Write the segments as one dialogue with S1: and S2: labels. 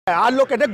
S1: आज लोग कहते हैं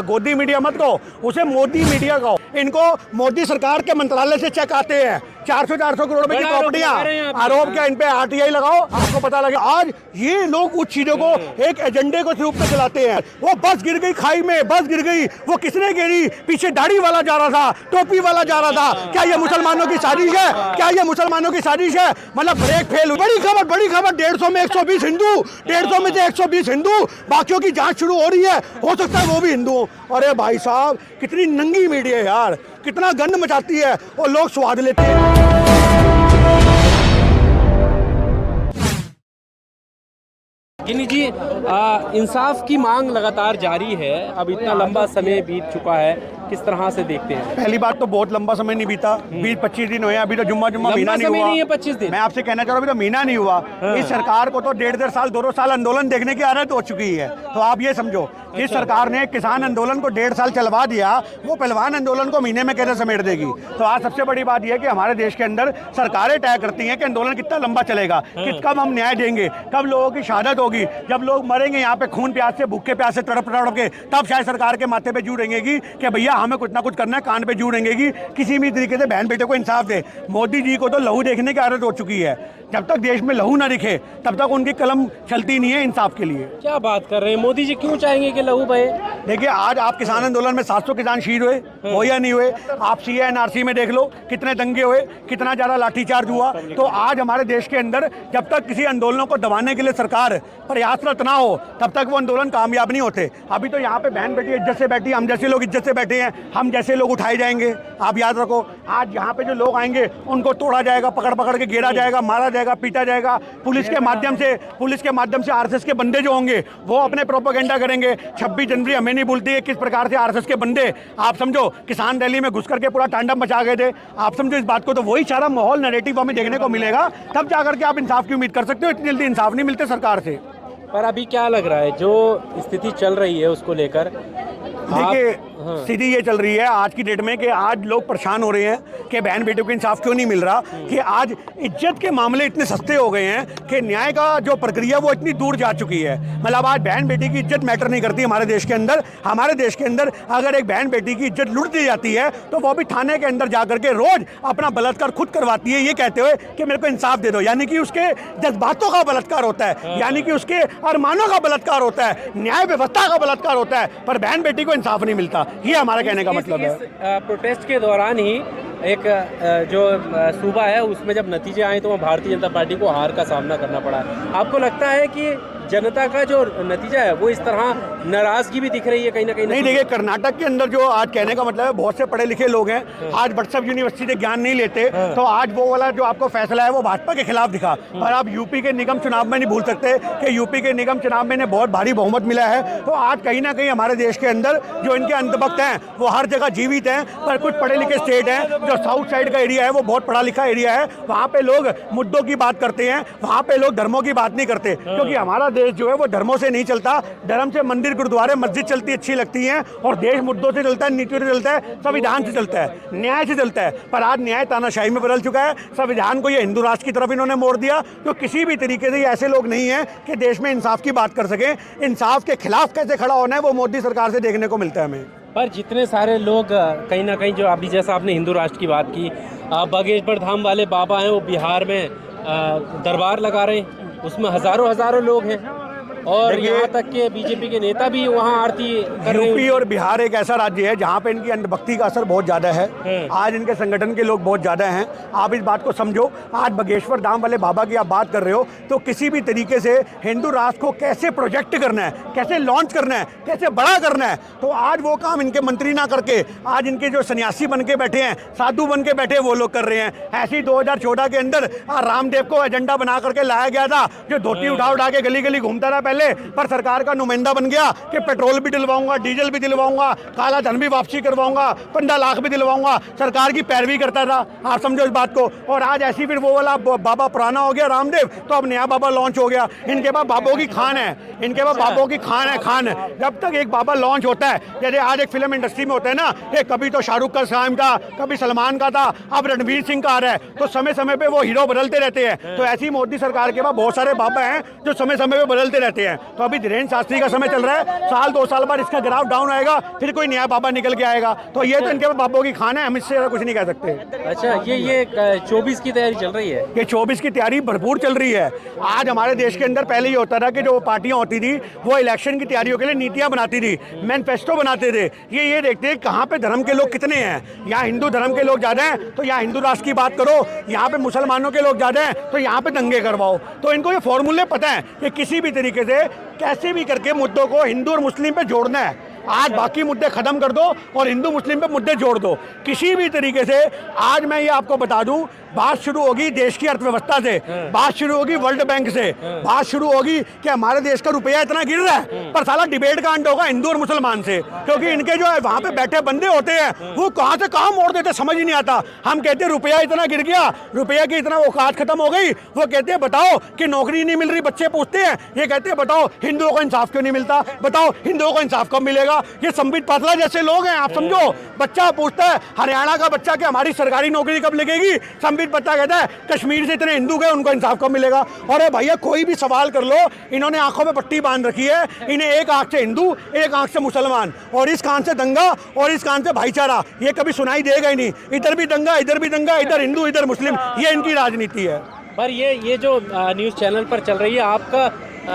S1: गोदी मीडिया मत कहो, उसे मोदी मीडिया कहो। इनको मोदी सरकार के मंत्रालय से चेक आते हैं 400 करोड़ रुपए की प्रॉपर्टियां। आरोप क्या इन पे आरटीआई लगाओ, आपको पता लगे। आज ये लोग उस चीजों को एक एजेंडे को रूप में चलाते हैं। वो बस गिर गई खाई में, बस गिर गई, वो किसने गिरी? पीछे दाढ़ी वाला जा रहा था, टोपी वाला जा रहा था। क्या ये मुसलमानों की साजिश है? क्या ये मुसलमानों की साजिश है? मतलब ब्रेक फेल हुई। बड़ी खबर 150 में 120 हिंदू, 150 में से 120 हिंदू, बाकियों की जांच शुरू हो रही है, हो सकता है वो भी हिंदू हो। अरे भाई साहब, कितनी नंगी मीडिया है यार, कितना गंद मचाती है और लोग स्वाद लेते हैं।
S2: गिनी जी, इंसाफ की मांग लगातार जारी है। अब इतना लंबा समय बीत चुका है, किस तरह से देखते हैं?
S1: पहली बात तो बहुत लंबा समय नहीं बीता, 20-25 दिन हुए, अभी तो जुम्मा महीना नहीं हुआ।
S2: नहीं है 25 दिन।
S1: मैं आपसे कहना चाह रहा हूँ, अभी तो महीना नहीं हुआ। इस सरकार को तो 1.5 साल 2 साल आंदोलन देखने की आदत हो चुकी है। तो आप ये समझो, इस सरकार ने किसान आंदोलन को 1.5 साल चलवा दिया, वो पहलवान आंदोलन को महीने में कैसे समेट देगी? तो आज सबसे बड़ी बात यह है कि हमारे देश के अंदर सरकारें तय करती हैं कि आंदोलन कितना लंबा चलेगा, कब हम न्याय देंगे, कब लोगों की शहादत होगी। जब लोग मरेंगे यहाँ पे खून प्यास से, भूखे प्यास से, तड़प के, तब शायद सरकार के माथे पे जू रहेंगी कि भैया हमें कुछ ना कुछ करना है, कान पे जू रहेंगी किसी भी तरीके से बहन बेटे को इंसाफ दे। मोदी जी को तो लहू देखने की आदत हो चुकी है। जब तक देश में लहू ना दिखे तब तक उनकी कलम चलती नहीं है इंसाफ के लिए।
S2: क्या बात कर रहे हैं, मोदी जी क्यों चाहेंगे कि लहू बहे?
S1: देखिए, आज आप किसान आंदोलन में 700 किसान शहीद हुए, हो या नहीं हुए? आप CA/NRC में देख लो, कितने दंगे हुए, कितना ज्यादा लाठीचार्ज हुआ। तो आज हमारे देश के अंदर जब तक किसी आंदोलनों को दबाने के लिए सरकार प्रयासरत ना हो, तब तक वो आंदोलन कामयाब नहीं होते। अभी तो यहाँ पे बहन बेटी इज्जत से बैठी, हम जैसे लोग इज्जत से बैठे हैं, हम जैसे लोग उठाए जाएंगे। आप याद रखो, आज यहाँ पे जो लोग आएंगे उनको तोड़ा जाएगा, पकड़ के घेरा जाएगा, मारा जाएगा, पीटा जाएगा। पुलिस के माध्यम से RSS के बंदे जो होंगे वो अपने प्रोपेगेंडा करेंगे। 26 जनवरी हमें नहीं भूलती है किस प्रकार से RSS के बंदे, आप समझो, किसान रैली में घुस करके पूरा तांडव मचा गए थे। आप समझो इस बात को, तो वही सारा माहौल नैरेटिव हमें देखने को मिलेगा, तब जाकर के आप इंसाफ की उम्मीद कर सकते हो। इतनी जल्दी इंसाफ नहीं मिलते सरकार से।
S2: पर अभी क्या लग रहा है, जो स्थिति चल रही है उसको लेकर?
S1: देखिए, स्थिति ये चल रही है आज की डेट में कि आज लोग परेशान हो रहे हैं कि बहन बेटियों को इंसाफ क्यों नहीं मिल रहा, कि आज इज्जत के मामले इतने सस्ते हो गए हैं कि न्याय का जो प्रक्रिया वो इतनी दूर जा चुकी है। मतलब आज बहन बेटी की इज्जत मैटर नहीं करती हमारे देश के अंदर। हमारे देश के अंदर अगर एक बहन बेटी की इज्जत लूट दी जाती है तो वो भी थाने के अंदर जाकर के रोज अपना बलात्कार खुद करवाती है, ये कहते हुए कि मेरे को इंसाफ दे दो। यानी कि उसके जज्बातों का बलात्कार होता है, यानी कि उसके अरमानों का बलात्कार होता है, न्याय व्यवस्था का बलात्कार होता है, पर बहन बेटी को इंसाफ नहीं मिलता। ये हमारा कहने का मतलब है।
S2: प्रोटेस्ट के दौरान ही एक जो सूबा है उसमें जब नतीजे आए तो वहाँ भारतीय जनता पार्टी को हार का सामना करना पड़ा। आपको लगता है कि जनता का जो नतीजा है वो इस तरह नाराजगी भी दिख रही है कहीं ना कहीं?
S1: नहीं, देखिए, कर्नाटक के अंदर जो आज कहने का मतलब है, बहुत से पढ़े लिखे लोग हैं, आज व्हाट्सएप यूनिवर्सिटी से ज्ञान नहीं लेते, तो आज वो वाला जो आपको फैसला है वो भाजपा के खिलाफ दिखा। पर आप यूपी के निगम चुनाव में नहीं भूल सकते कि यूपी के निगम चुनाव में बहुत भारी बहुमत मिला है। तो आज कहीं ना कहीं हमारे देश के अंदर जो इनके अंधभक्त हैं वो हर जगह जीवित हैं। पर कुछ पढ़े लिखे स्टेट हैं, जो साउथ साइड का एरिया है वो बहुत पढ़ा लिखा एरिया है, वहाँ पे लोग मुद्दों की बात करते हैं, वहाँ पे लोग धर्मों की बात नहीं करते। क्योंकि हमारा देश जो है वो धर्मों से नहीं चलता। धर्म से मंदिर, गुरुद्वारे, मस्जिद चलती अच्छी लगती हैं, और देश मुद्दों से चलता है, नीतियों से चलता है, संविधान से चलता है, न्याय से चलता है। पर आज न्याय तानाशाही में बदल चुका है। संविधान को ये हिंदू राष्ट्र की तरफ इन्होंने मोड़ दिया। तो किसी भी तरीके से ऐसे लोग नहीं है कि देश में इंसाफ की बात कर सके। इंसाफ के खिलाफ कैसे खड़ा होना है वो मोदी सरकार से देखने को मिलता है हमें।
S2: पर जितने सारे लोग कहीं ना कहीं, जो अभी जैसा आपने हिंदू राष्ट्र की बात की, बागेश्वर धाम वाले बाबा हैं, वो बिहार में दरबार लगा रहे हैं, उसमें हजारों लोग हैं, और यहाँ तक के बीजेपी के नेता भी वहाँ आरती कर रहे हैं।
S1: यूपी और बिहार एक ऐसा राज्य है जहाँ पे इनकी अंधभक्ति का असर बहुत ज़्यादा है। आज इनके संगठन के लोग बहुत ज़्यादा हैं। आप इस बात को समझो, आज बागेश्वर धाम वाले बाबा की आप बात कर रहे हो, तो किसी भी तरीके से हिंदू राष्ट्र को कैसे प्रोजेक्ट करना है, कैसे लॉन्च करना है, कैसे बड़ा करना है, तो आज वो काम इनके मंत्री ना करके आज इनके जो सन्यासी बन के बैठे हैं, साधु बन के बैठे, वो लोग कर रहे हैं। ऐसे ही 2014 के अंदर रामदेव को एजेंडा बना करके लाया गया था, जो धोती उठा के गली गली घूमता रहा पहले, पर सरकार का नुमाइंदा बन गया कि पेट्रोल भी दिलवाऊंगा, डीजल भी दिलवाऊंगा, काला धन भी वापसी करवाऊंगा, 15 लाख भी दिलवाऊंगा। सरकार की पैरवी करता था, आप समझो इस बात को। और आज ऐसी फिर वो वाला बाबा पुराना हो गया रामदेव, तो अब नया बाबा लॉन्च हो गया। इनके पास बाबों की खान है, इनके पास बाबों की खान है, खान। जब तक एक बाबा लॉन्च होता है, जैसे आज एक फिल्म इंडस्ट्री में होता है ना, एक कभी तो शाहरुख खान का, कभी सलमान का था, अब रणवीर सिंह का आ रहा है, तो समय समय पे वो हीरो बदलते रहते हैं। तो ऐसी मोदी सरकार के पास बहुत सारे बाबा हैं जो समय समय पे बदलते रहते हैं। आते हैं। तो अभी धीरेन्द्र शास्त्री का समय चल रहा है, साल 2 साल बाद इसका ग्राफ डाउन आएगा, फिर कोई नया बाबा निकल के आएगा। तो ये तो इनके बाबों की खान है, हम इससे कुछ नहीं कह सकते।
S2: अच्छा, ये 24 की तैयारी चल रही है?
S1: ये 24 की तैयारी भरपूर चल रही है। आज हमारे देश के अंदर पहले ये होता था कि जो पार्टियां होती थी वो इलेक्शन की तैयारियों के लिए नीतियां बनाती थी, मैनिफेस्टो बनाते थे। ये देखते हैं कहाँ पे धर्म के लोग कितने हैं। यहाँ हिंदू धर्म के लोग ज़्यादा हैं तो यहाँ हिंदू राष्ट्र की बात करो, यहाँ पे मुसलमानों के लोग ज़्यादा हैं तो यहाँ पे दंगे करवाओ। तो इनको ये फॉर्मूले पता है कि किसी भी तरीके से कैसे भी करके मुद्दों को हिंदू और मुस्लिम पे जोड़ना है। आज बाकी मुद्दे खत्म कर दो और हिंदू मुस्लिम पे मुद्दे जोड़ दो किसी भी तरीके से। आज मैं ये आपको बता दूं, बात शुरू होगी देश की अर्थव्यवस्था से, बात शुरू होगी वर्ल्ड बैंक से, बात शुरू होगी कि हमारे देश का रुपया इतना गिर रहा है, पर साला डिबेट का अंत होगा हिंदू और मुसलमान से। क्योंकि इनके जो है वहाँ पे बैठे बंदे होते हैं वो कहाँ से कहाँ मोड़ देते समझ ही नहीं आता। हम कहते हैं रुपया इतना गिर गया, रुपया की इतना औकात खत्म हो गई, वो कहते हैं बताओ कि नौकरी नहीं मिल रही, बच्चे पूछते हैं, ये कहते हैं बताओ हिंदुओं को इंसाफ क्यों नहीं मिलता, बताओ हिंदुओं को इंसाफ कब मिलेगा। ये संबित पात्रा जैसे लोग हैं, आप समझो। बच्चा पूछता है हरियाणा का बच्चा कि हमारी सरकारी नौकरी कब लगेगी, संबित पात्रा कहता है कश्मीर से इतने हिंदू गए उनको इंसाफ कब मिलेगा। और भैया कोई भी सवाल कर लो, इन्होंने आंखों में पट्टी बांध रखी है, इन्हें एक आंख से हिंदू एक आंख से मुसलमान, और इस कान से दंगा और इस कान से भाईचारा, ये कभी सुनाई देगा ही नहीं। इधर भी दंगा, इधर हिंदू इधर मुस्लिम, ये इनकी राजनीति है।
S2: पर ये जो न्यूज़ चैनल पर चल रही है, आपका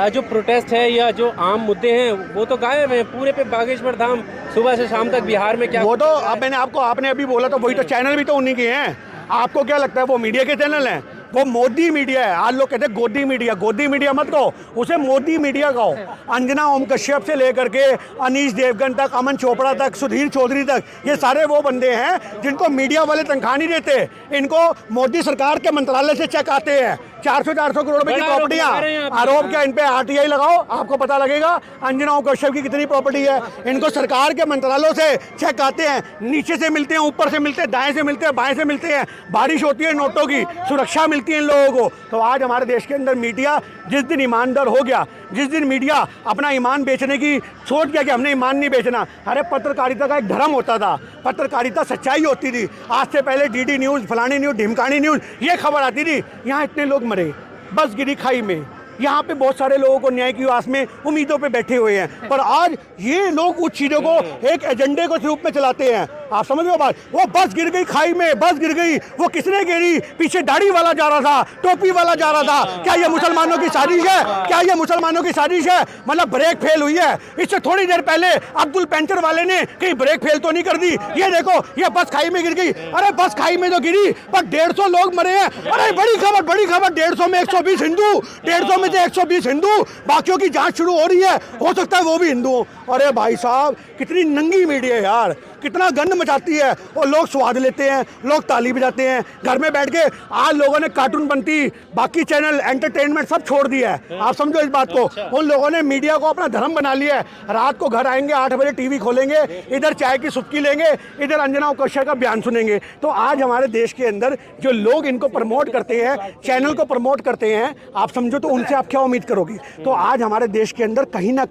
S2: जो प्रोटेस्ट है या जो आम मुद्दे हैं वो तो गायब हैं पूरे पे। बागेश्वर धाम सुबह से शाम तक बिहार में क्या, वो
S1: तो अब मैंने आपने अभी बोला तो वही तो चैनल भी तो उन्हीं के हैं। आपको क्या लगता है वो मीडिया के चैनल हैं? वो मोदी मीडिया है। आज लोग कहते हैं गोदी मीडिया, गोदी मीडिया मत कहो, उसे मोदी मीडिया कहो। अंजना ओम कश्यप से लेकर के अनीश देवगन तक, अमन चोपड़ा तक, सुधीर चौधरी तक, ये सारे वो बंदे हैं जिनको मीडिया वाले तनख्वाह नहीं देते। इनको मोदी सरकार के मंत्रालय से चेक आते हैं, 400 करोड़ रुपए की प्रॉपर्टियां। आरोप क्या इन पे RTI लगाओ, आपको पता लगेगा अंजना ओम कश्यप की कितनी प्रॉपर्टी है। इनको सरकार के मंत्रालयों से चेक आते हैं, नीचे से मिलते हैं, ऊपर से मिलते हैं, दाएं से मिलते हैं, बाएं से मिलते हैं, बारिश होती है नोटों की, सुरक्षा मिलती है इन लोगों को। तो आज हमारे देश के अंदर मीडिया जिस दिन ईमानदार हो गया, जिस दिन मीडिया अपना ईमान बेचने की सोच गया कि हमने ईमान नहीं बेचना, अरे पत्रकारिता का एक धर्म होता था, पत्रकारिता सच्चाई होती थी। आज से पहले DD न्यूज़, फलानी न्यूज़, ढिमकानी न्यूज़, ये खबर आती थी यहाँ इतने लोग मरे, बस गिरी खाई में। यहाँ पे बहुत सारे लोगों को न्याय की आस में उम्मीदों पे बैठे हुए हैं, पर आज ये लोग उस चीज़ों को एक एजेंडे को रूप में चलाते हैं। आप समझ रहे हो बात? वो बस गिर गई खाई में, बस गिर गई, वो किसने गिरी? पीछे दाढ़ी वाला जा रहा था, टोपी वाला जा रहा था। क्या ये मुसलमानों की साजिश है? क्या ये मुसलमानों की साजिश है? मतलब ब्रेक फेल हुई है। इससे थोड़ी देर पहले अब्दुल पेंचर वाले ने कहीं ब्रेक फेल तो नहीं कर दी? ये देखो, ये बस खाई में गिर गई। अरे बस खाई में तो गिरी, पर 150 लोग मरे हैं। अरे बड़ी खबर, 150 में 120 हिंदू, 150 में से 120 हिंदू, बाकियों की जांच शुरू हो रही है, हो सकता है वो भी हिंदू हो। अरे भाई साहब, कितनी नंगी मीडिया यार, कितना गंद मचाती है। और लोग स्वाद लेते हैं, लोग ताली बजाते हैं घर में बैठ के। आज लोगों ने कार्टून बनती, बाकी चैनल, एंटरटेनमेंट सब छोड़ दिया है। आप समझो इस बात को। उन लोगों ने मीडिया को अपना धर्म बना लिया है। रात को घर आएंगे 8 बजे, टीवी खोलेंगे, इधर चाय की सुटकी लेंगे, इधर अंजना कश्यप का बयान सुनेंगे। तो आज हमारे देश के अंदर जो लोग इनको प्रमोट करते हैं, चैनल को प्रमोट करते हैं, आप समझो तो उनसे आप क्या उम्मीद करोगी? तो आज हमारे देश के अंदर कहीं ना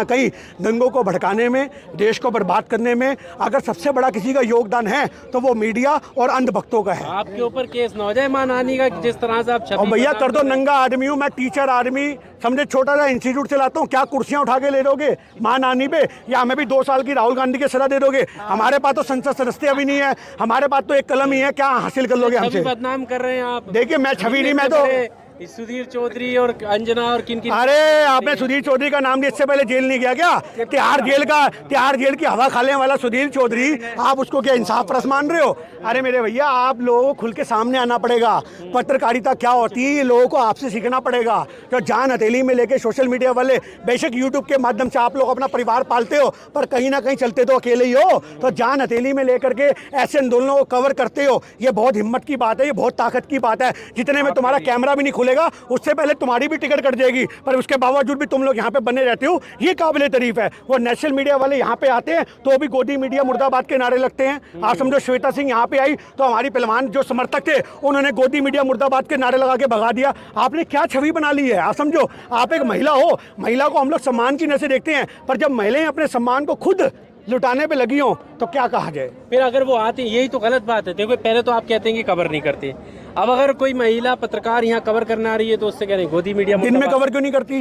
S1: कहीं दंगों को भड़काने में, देश को बर्बाद करने में अगर सबसे बड़ा किसी का योगदान है तो वो मीडिया और अंधभक्तों का है।
S2: आपके ऊपर केस ना हो जाए मानहानि का, जिस तरह से आप
S1: और भैया कर दो, नंगा आदमी हूँ मैं, टीचर आदमी, समझे छोटा सा इंस्टीट्यूट चलाता हूँ, क्या कुर्सियां उठा के ले लोगे मानहानि पे? या हमें भी 2 साल की राहुल गांधी की सलाह दे दोगे? हमारे पास तो संसद सदस्य अभी नहीं है, हमारे पास तो एक कलम ही है, क्या हासिल कर लोगे हमसे?
S2: बदनाम कर रहे हैं आप।
S1: देखिए मैं छवि नहीं, मैं तो
S2: सुधीर चौधरी और अंजना और किन किन।
S1: अरे आपने सुधीर चौधरी का नाम दिया, इससे पहले जेल नहीं गया क्या? तिहाड़ जेल की हवा खाने वाला सुधीर चौधरी, आप उसको क्या इंसाफ परस मान रहे हो? अरे मेरे भैया, आप लोगों को खुल के सामने आना पड़ेगा। पत्रकारिता क्या होती है ये लोगों को आपसे सीखना पड़ेगा। जो जान हथेली में लेके सोशल मीडिया वाले, बेशक यूट्यूब के माध्यम से आप लोग अपना परिवार पालते हो, पर कहीं ना कहीं चलते तो अकेले ही हो। तो जान हथेली में लेकर के ऐसे आंदोलनों को कवर करते हो, ये बहुत हिम्मत की बात है, ये बहुत ताकत की बात है। जितने में तुम्हारा कैमरा भी नहीं खुलेगा उससे पहले तुम्हारी भी टिकट कट जाएगी, पर उसके बावजूद भी तुम लोग यहाँ पे बने रहते हो, ये काबिले तारीफ है। वो नेशनल मीडिया वाले यहाँ पे आते हैं तो भी गोदी मीडिया मुर्दाबाद के नारे लगते हैं। आप समझो श्वेता सिंह यहाँ पे आई तो हमारी पहलवान जो समर्थक थे उन्होंने गोदी मीडिया मुर्दाबाद के नारे लगा के भगा दिया। आपने क्या छवि बना ली है? आप समझो, आप एक महिला हो, महिला को हम लोग सम्मान की नजर से देखते हैं, पर जब महिलाएं अपने सम्मान को खुद लुटाने पे लगी हो तो क्या कहा जाए?
S2: फिर अगर वो आते, यही तो गलत बात है। देखो पहले तो आप कहते हैं कि कवर नहीं करते, अब अगर कोई महिला पत्रकार यहाँ कवर करने आ रही है तो उससे कह रहे हैं गोदी मीडिया
S1: दिन में कवर क्यों नहीं करती?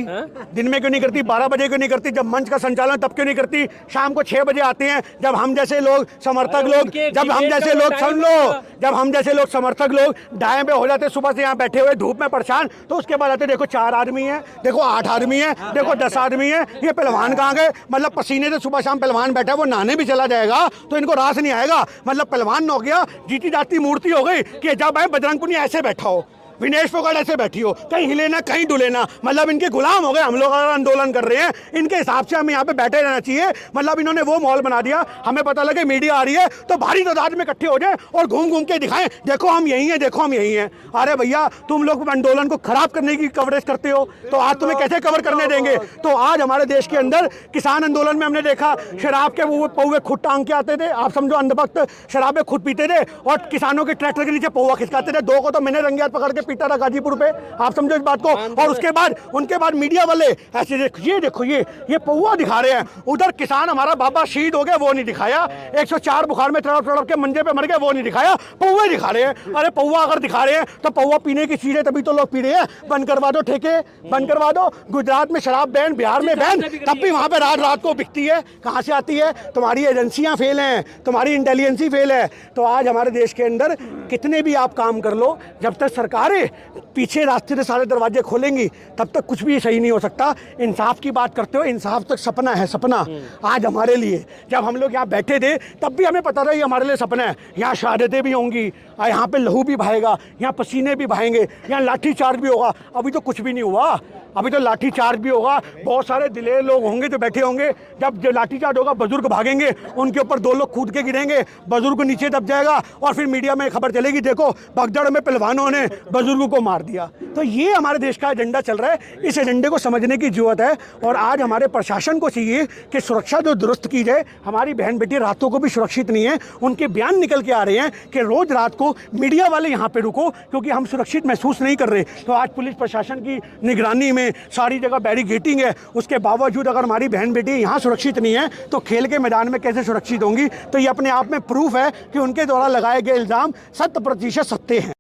S1: दिन में क्यों नहीं करती? 12 बजे क्यों नहीं करती? जब मंच का संचालन तब क्यों नहीं करती? शाम को 6 बजे आते हैं जब हम जैसे लोग समर्थक लोग, जब हम जैसे लोग, सुन लो, जब हम जैसे लोग समर्थक लोग डाय में हो जाते सुबह से यहाँ बैठे हुए धूप में परेशान, तो उसके बाद आते देखो 4 आदमी है, देखो 8 आदमी है, देखो 10 आदमी है, ये पहलवान कहाँ गए? मतलब पसीने से सुबह शाम पहलवान बैठा है, वो नहाने भी चला जाएगा तो इनको रास नहीं आएगा। मतलब पहलवान हो गया, जीती जाती मूर्ति हो गई कि जब है बजरंग पुनिया ऐसे बैठा हो, विनेश फोगाट ऐसे बैठी हो, कहीं हिले ना कहीं डुले ना। मतलब इनके गुलाम हो गए हम लोग। अगर आंदोलन कर रहे हैं इनके हिसाब से हमें यहाँ पे बैठे रहना चाहिए। मतलब इन्होंने वो माहौल बना दिया, हमें पता लगे मीडिया आ रही है तो भारी तादाद में इकट्ठे हो जाए और घूम घूम के दिखाएं देखो हम यही हैं, देखो हम यही हैं। अरे भैया तुम लोग आंदोलन को खराब करने की कवरेज करते हो तो आज तुम्हें कैसे कवर करने देंगे? तो आज हमारे देश के अंदर किसान आंदोलन में हमने देखा शराब के वो पौवे खुद टांग के आते थे, आप समझो अंधभक्त शराबें खुद पीते थे और किसानों के ट्रैक्टर के नीचे पौवा खिसकाते थे। 2 को तो मैंने रंगे हाथ पकड़ के पीटा था गाजीपुर पे, आप समझो इस बात को। और उसके बाद उनके बाद मीडिया वाले ऐसे ये देखो ये पौवा दिखा रहे हैं, उधर किसान हमारा बाबा शहीद हो गया वो नहीं दिखाया, 104 बुखार में तड़प तड़प के मंजे पे मर गए वो नहीं दिखाया, पौवे दिखा रहे हैं। अरे पौवा अगर दिखा रहे हैं तो पौवा पीने की चीजें तभी तो लोग पी रहे हैं। बंद करवा दो ठेके, बंद करवा दो। गुजरात में शराब बैन, बिहार में बैन, तब भी वहां पे रात रात को बिकती है। कहां से आती है? तुम्हारी एजेंसियां फेल हैं, तुम्हारी इंटेलिजेंसी फेल है। तो आज हमारे देश के अंदर कितने भी आप काम कर लो, जब तक सरकारें पीछे रास्ते से सारे दरवाजे खोलेंगी तब तक कुछ भी सही नहीं हो सकता। इंसाफ की बात करते हो, इंसाफ तक सपना है, सपना आज हमारे लिए। जब हम लोग यहाँ बैठे थे तब भी हमें पता था ये हमारे लिए सपना है। यहाँ शहादतें भी होंगी, यहाँ पे लहू भी बहेगा, यहाँ पसीने भी बहेंगे, यहाँ लाठी चार्ज भी होगा। अभी तो कुछ भी नहीं हुआ, अभी तो लाठी चार्ज भी होगा। बहुत सारे दिलेर लोग होंगे जो बैठे होंगे, जब लाठी चार्ज होगा बुजुर्ग भागेंगे, उनके ऊपर 2 लोग कूद के गिरेंगे, बुजुर्ग नीचे दब जाएगा और फिर मीडिया में खबर चलेगी देखो भगदड़ में पहलवानों ने बुजुर्ग को मार दिया। तो ये हमारे देश का एजेंडा चल रहा है, इस एजेंडे को समझने की जरूरत है। और आज हमारे प्रशासन को चाहिए कि सुरक्षा जो दुरुस्त की जाए। हमारी बहन बेटी रातों को भी सुरक्षित नहीं है, उनके बयान निकल के आ रहे हैं कि रोज रात को मीडिया वाले यहाँ पे रुको क्योंकि हम सुरक्षित महसूस नहीं कर रहे। तो आज पुलिस प्रशासन की निगरानी में सारी जगह बैरिकेडिंग है, उसके बावजूद अगर हमारी बहन बेटी यहाँ सुरक्षित नहीं है तो खेल के मैदान में कैसे सुरक्षित होंगी? तो ये अपने आप में प्रूफ है कि उनके द्वारा लगाए गए इल्ज़ाम 100% सत्य हैं।